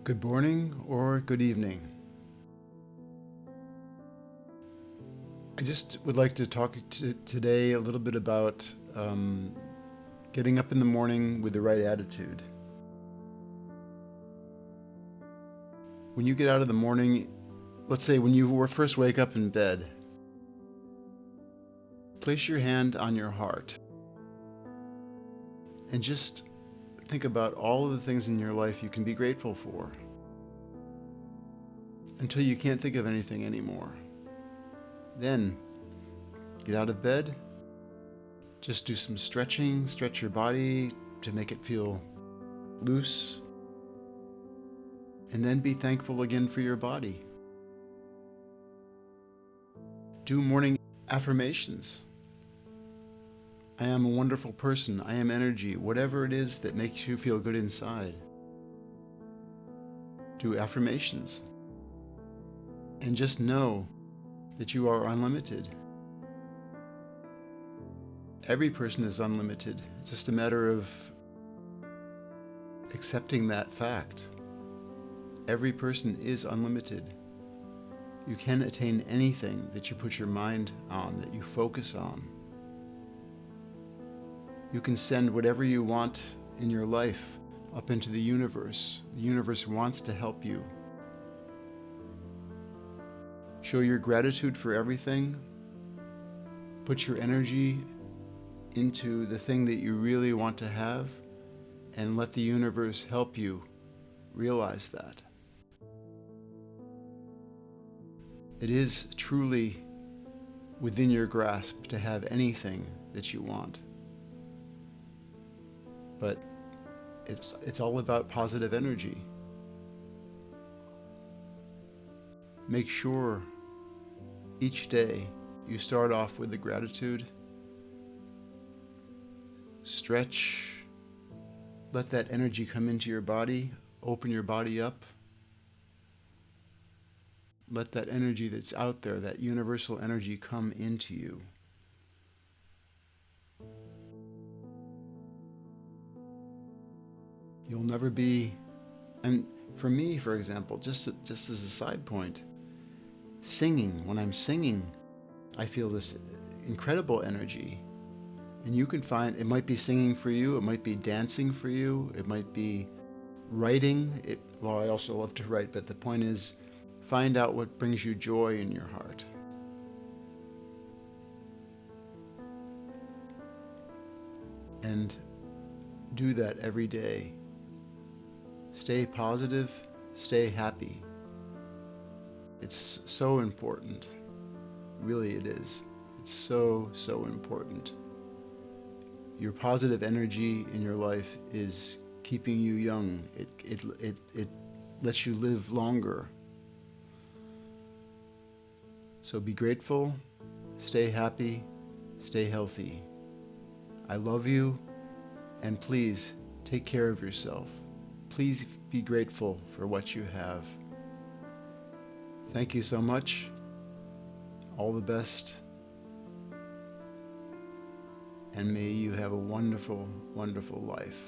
Good morning or good evening. I just would like to talk today a little bit about getting up in the morning with the right attitude. When you get out of the morning, let's say when you first wake up in bed, place your hand on your heart and just think about all of the things in your life you can be grateful for until you can't think of anything anymore. Then get out of bed, just do some stretching, stretch your body to make it feel loose, and then be thankful again for your body. Do morning affirmations. I am a wonderful person. I am energy. Whatever it is that makes you feel good inside. Do affirmations. And just know that you are unlimited. Every person is unlimited. It's just a matter of accepting that fact. Every person is unlimited. You can attain anything that you put your mind on, that you focus on. You can send whatever you want in your life up into the universe. The universe wants to help you. Show your gratitude for everything. Put your energy into the thing that you really want to have, and let the universe help you realize that. It is truly within your grasp to have anything that you want. But it's all about positive energy. Make sure each day you start off with the gratitude. Stretch. Let that energy come into your body. Open your body up. Let that energy that's out there, that universal energy, come into you. You'll never be, and for me, for example, just as a side point, singing, when I'm singing, I feel this incredible energy. And you can find, it might be singing for you, it might be dancing for you, it might be writing. Well, I also love to write, but the point is, find out what brings you joy in your heart. And do that every day. Stay positive, stay happy. It's so important. Really it is. It's so important. Your positive energy in your life is keeping you young. It lets you live longer. So be grateful, stay happy, stay healthy. I love you, and please take care of yourself. Please be grateful for what you have. Thank you so much. All the best. And may you have a wonderful, wonderful life.